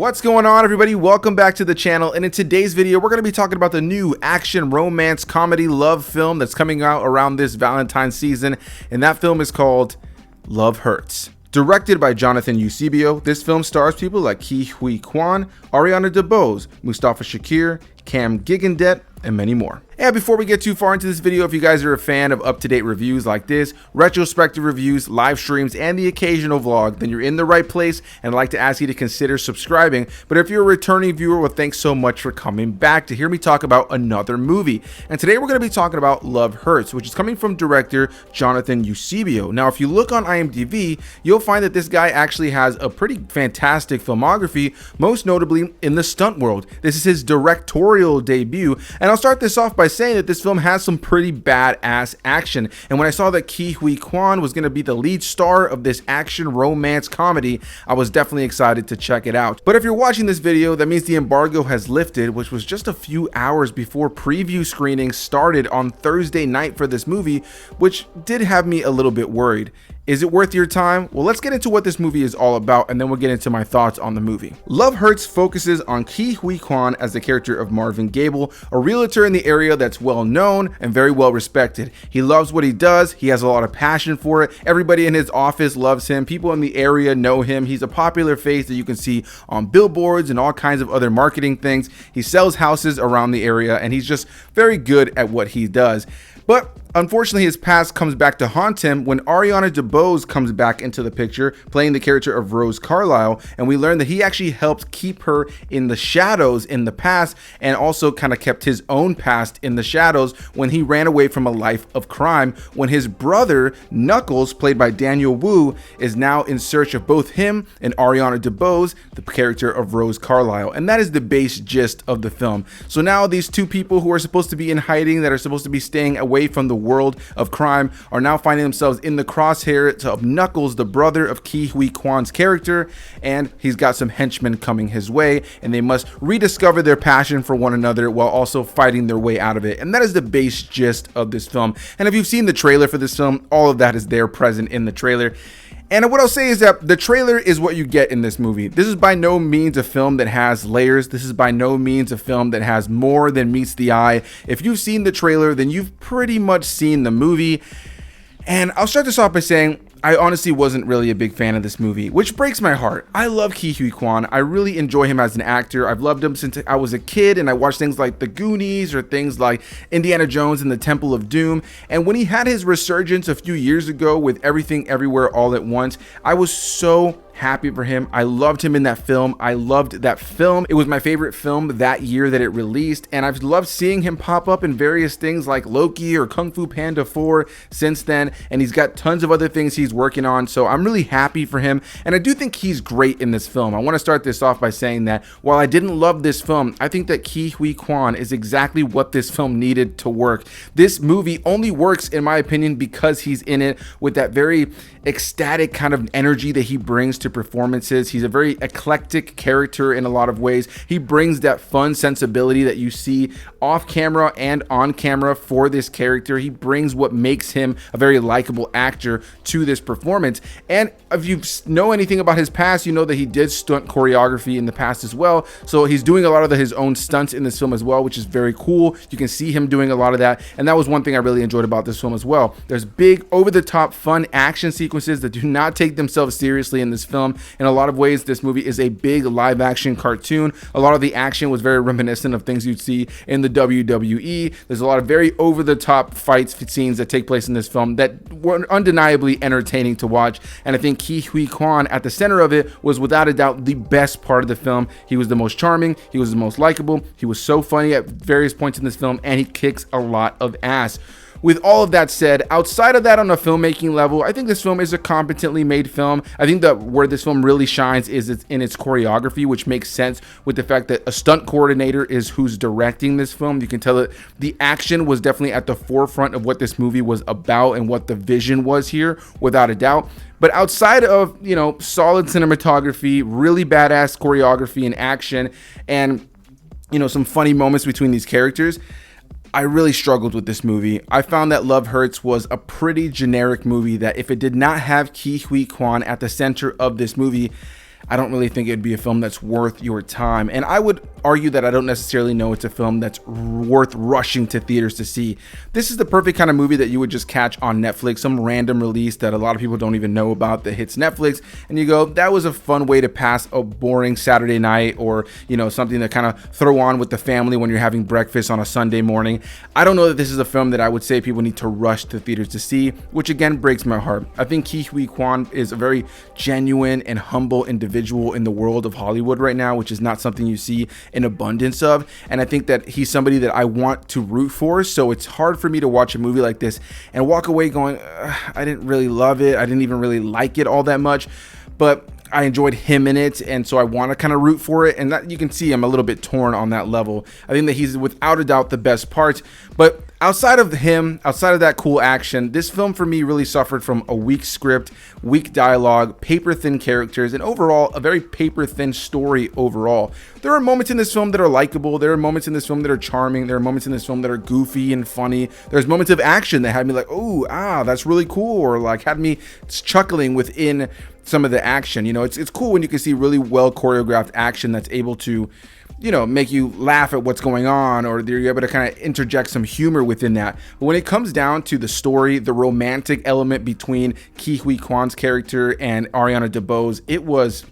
What's going on, everybody? Welcome back to the channel, and in today's video we're going to be talking about the new action romance comedy love film that's coming out around this Valentine season, and that film is called Love Hurts. Directed by Jonathan Eusebio, this film stars people like Quan, Ariana DeBose, Mustafa Shakir, Cam Gigandet, and many more. And before we get too far into this video, if you guys are a fan of up-to-date reviews like this, retrospective reviews, live streams, and the occasional vlog, then you're in the right place, and I'd like to ask you to consider subscribing. But if you're a returning viewer, well, thanks so much for coming back to hear me talk about another movie. And today we're going to be talking about Love Hurts, which is coming from director Jonathan Eusebio. Now, if you look on IMDb, you'll find that this guy actually has a pretty fantastic filmography, most notably in the stunt world. This is his directorial debut, and I'll start this off by saying that this film has some pretty badass action. And when I saw that Quan was going to be the lead star of this action romance comedy, I was definitely excited to check it out. But if you're watching this video, that means the embargo has lifted, which was just a few hours before preview screenings started on Thursday night for this movie, which did have me a little bit worried. Is it worth your time? Well, let's get into what this movie is all about, and then we'll get into my thoughts on the movie. Love Hurts focuses on Quan as the character of Marvin Gable, a realtor in the area that's well known and very well respected. He loves what he does. He has a lot of passion for it. Everybody in his office loves him. People in the area know him. He's a popular face that you can see on billboards and all kinds of other marketing things. He sells houses around the area, and he's just very good at what he does. But unfortunately, his past comes back to haunt him when Ariana DeBose comes back into the picture, playing the character of Rose Carlisle, and we learn that he actually helped keep her in the shadows in the past, and also kind of kept his own past in the shadows when he ran away from a life of crime, when his brother, Knuckles, played by Daniel Wu, is now in search of both him and Ariana DeBose, the character of Rose Carlisle. And that is the base gist of the film. So now these two people who are supposed to be in hiding, that are supposed to be staying away from the world of crime, are now finding themselves in the crosshairs of Knuckles, the brother of Quan's character, and he's got some henchmen coming his way, and they must rediscover their passion for one another while also fighting their way out of it. And that is the base gist of this film. And if you've seen the trailer for this film, all of that is there present in the trailer. And what I'll say is that the trailer is what you get in this movie. This is by no means a film that has layers. This is by no means a film that has more than meets the eye. If you've seen the trailer, then you've pretty much seen the movie. And I'll start this off by saying I honestly wasn't really a big fan of this movie, which breaks my heart. I love Quan. I really enjoy him as an actor. I've loved him since I was a kid, and I watched things like The Goonies or things like Indiana Jones and the Temple of Doom. And when he had his resurgence a few years ago with Everything Everywhere All at Once, I was so happy for him. I loved him in that film. I loved that film. It was my favorite film that year that it released, and I've loved seeing him pop up in various things like Loki or Kung Fu Panda 4 since then, and he's got tons of other things he's working on, so I'm really happy for him, and I do think he's great in this film. I want to start this off by saying that while I didn't love this film, I think that Quan is exactly what this film needed to work. This movie only works, in my opinion, because he's in it with that very ecstatic kind of energy that he brings to performances. He's a very eclectic character in a lot of ways. He brings that fun sensibility that you see off camera and on camera for this character. He brings what makes him a very likable actor to this performance. And if you know anything about his past, you know that he did stunt choreography in the past as well. So he's doing a lot of his own stunts in this film as well, which is very cool. You can see him doing a lot of that. And that was one thing I really enjoyed about this film as well. There's big, over-the-top, fun action sequences that do not take themselves seriously in this film. In a lot of ways, this movie is a big live-action cartoon. A lot of the action was very reminiscent of things you'd see in the WWE. There's a lot of very over-the-top fights scenes that take place in this film that were undeniably entertaining to watch. And I think Quan at the center of it was without a doubt the best part of the film. He was the most charming. He was the most likable. He was so funny at various points in this film, and he kicks a lot of ass. With all of that said, outside of that on a filmmaking level, I think this film is a competently made film. I think that where this film really shines is in its choreography, which makes sense with the fact that a stunt coordinator is who's directing this film. You can tell that the action was definitely at the forefront of what this movie was about and what the vision was here, without a doubt. But outside of, solid cinematography, really badass choreography and action, and, some funny moments between these characters, I really struggled with this movie. I found that Love Hurts was a pretty generic movie that if it did not have Quan at the center of this movie, I don't really think it'd be a film that's worth your time. And I would argue that I don't necessarily know it's a film that's worth rushing to theaters to see. This is the perfect kind of movie that you would just catch on Netflix, some random release that a lot of people don't even know about that hits Netflix, and you go, that was a fun way to pass a boring Saturday night, or something to kind of throw on with the family when you're having breakfast on a Sunday morning. I don't know that this is a film that I would say people need to rush to theaters to see, which again breaks my heart. I think Ke Huy Quan is a very genuine and humble individual in the world of Hollywood right now, which is not something you see in abundance of, and I think that he's somebody that I want to root for. So it's hard for me to watch a movie like this and walk away going, I didn't really love it, I didn't even really like it all that much, but I enjoyed him in it, and so I want to kind of root for it, and that you can see I'm a little bit torn on that level. I think that he's without a doubt the best part, but outside of him, outside of that cool action, this film for me really suffered from a weak script, weak dialogue, paper-thin characters, and overall a very paper-thin story overall. There are moments in this film that are likable, there are moments in this film that are charming, there are moments in this film that are goofy and funny, there's moments of action that had me like, oh, that's really cool, or like had me chuckling within some of the action. It's cool when you can see really well choreographed action that's able to make you laugh at what's going on, or you're able to kind of interject some humor within that. But when it comes down to the story, the romantic element between Ke Huy Quan's character and Ariana DeBose, it was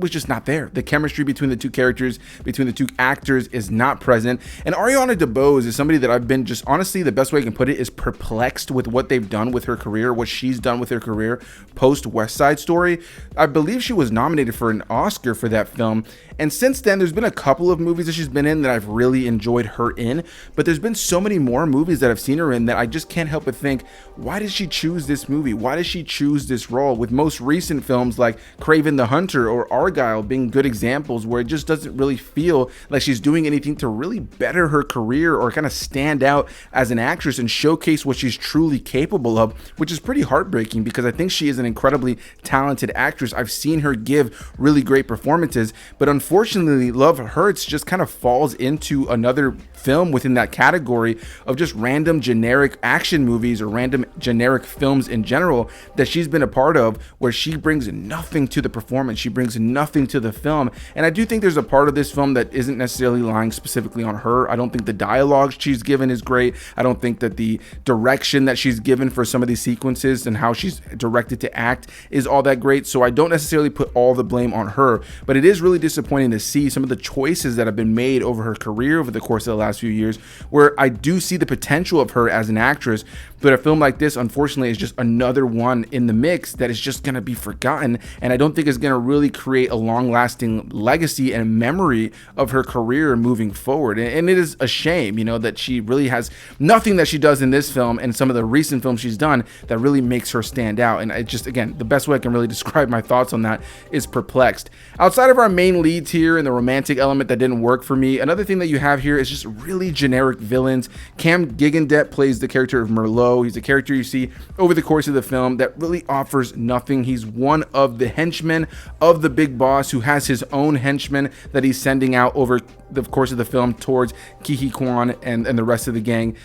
just not there. The chemistry between the two characters, between the two actors, is not present. And Ariana DeBose is somebody that I've been just, honestly, the best way I can put it is perplexed with what they've done with her career, what she's done with her career post West Side Story. I believe she was nominated for an Oscar for that film. And since then, there's been a couple of movies that she's been in that I've really enjoyed her in, but there's been so many more movies that I've seen her in that I just can't help but think, why did she choose this movie? Why did she choose this role? With most recent films like Kraven the Hunter or Argyle being good examples where it just doesn't really feel like she's doing anything to really better her career or kind of stand out as an actress and showcase what she's truly capable of, which is pretty heartbreaking because I think she is an incredibly talented actress. I've seen her give really great performances, but unfortunately, Love Hurts just kind of falls into another film within that category of just random generic action movies or random generic films in general that she's been a part of, where she brings nothing to the performance, she brings nothing to the film. And I do think there's a part of this film that isn't necessarily lying specifically on her. I don't think the dialogue she's given is great. I don't think that the direction that she's given for some of these sequences and how she's directed to act is all that great. So I don't necessarily put all the blame on her, but it is really disappointing to see some of the choices that have been made over her career over the course of the last few years, where I do see the potential of her as an actress, but a film like this, unfortunately, is just another one in the mix that is just going to be forgotten, and I don't think it's going to really create a long-lasting legacy and memory of her career moving forward. And it is a shame, that she really has nothing that she does in this film and some of the recent films she's done that really makes her stand out. And I just, again, the best way I can really describe my thoughts on that is perplexed. Outside of our main leads here and the romantic element that didn't work for me, another thing that you have here is just really generic villains. Cam Gigandet plays the character of Merlot. He's a character you see over the course of the film that really offers nothing. He's one of the henchmen of the big boss who has his own henchmen that he's sending out over the course of the film towards Ke Huy Quan and the rest of the gang.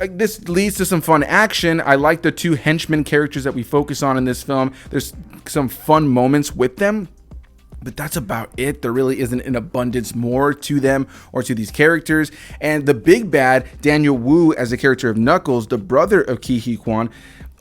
This leads to some fun action. I like the two henchmen characters that we focus on in this film. There's some fun moments with them, but that's about it. There really isn't an abundance more to them or to these characters. And the big bad, Daniel Wu, as the character of Knuckles, the brother of Ke Huy Quan,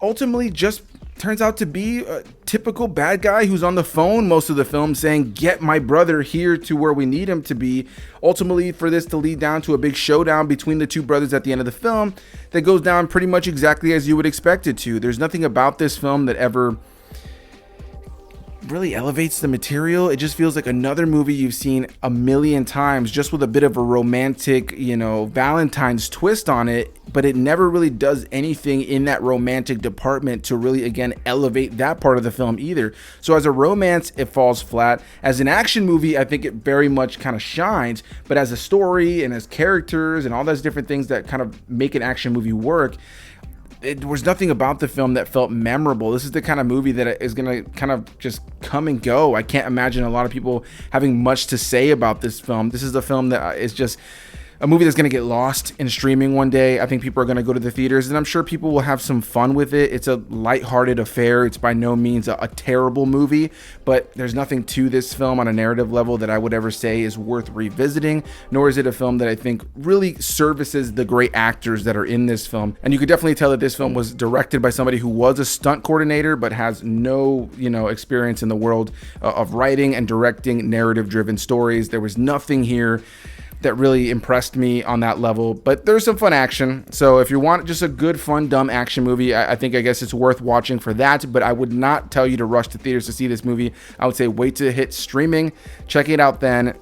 ultimately just turns out to be a typical bad guy who's on the phone most of the film saying, get my brother here to where we need him to be. Ultimately, for this to lead down to a big showdown between the two brothers at the end of the film that goes down pretty much exactly as you would expect it to. There's nothing about this film that ever really elevates the material. It just feels like another movie you've seen a million times, just with a bit of a romantic, Valentine's twist on it, but it never really does anything in that romantic department to really, again, elevate that part of the film either. So as a romance, it falls flat. As an action movie, I think it very much kind of shines, but as a story and as characters and all those different things that kind of make an action movie work, there was nothing about the film that felt memorable. This is the kind of movie that is going to kind of just come and go. I can't imagine a lot of people having much to say about this film. This is a film that is just a movie that's going to get lost in streaming one day. I think people are going to go to the theaters, and I'm sure people will have some fun with it. It's a lighthearted affair. It's by no means a terrible movie, but there's nothing to this film on a narrative level that I would ever say is worth revisiting, nor is it a film that I think really services the great actors that are in this film. And you could definitely tell that this film was directed by somebody who was a stunt coordinator, but has no, experience in the world of writing and directing narrative-driven stories. There was nothing here that really impressed me on that level, but there's some fun action. So if you want just a good, fun, dumb action movie, I guess it's worth watching for that, but I would not tell you to rush to theaters to see this movie. I would say wait till it hits streaming, check it out then.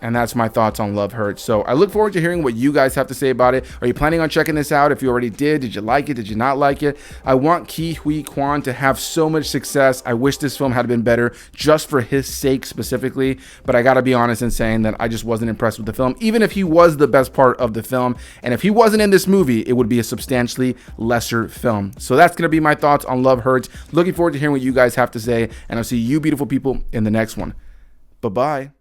And that's my thoughts on Love Hurts. So I look forward to hearing what you guys have to say about it. Are you planning on checking this out? If you already did you like it? Did you not like it? I want Quan to have so much success. I wish this film had been better just for his sake specifically. But I gotta be honest in saying that I just wasn't impressed with the film, even if he was the best part of the film. And if he wasn't in this movie, it would be a substantially lesser film. So that's gonna be my thoughts on Love Hurts. Looking forward to hearing what you guys have to say. And I'll see you beautiful people in the next one. Bye-bye.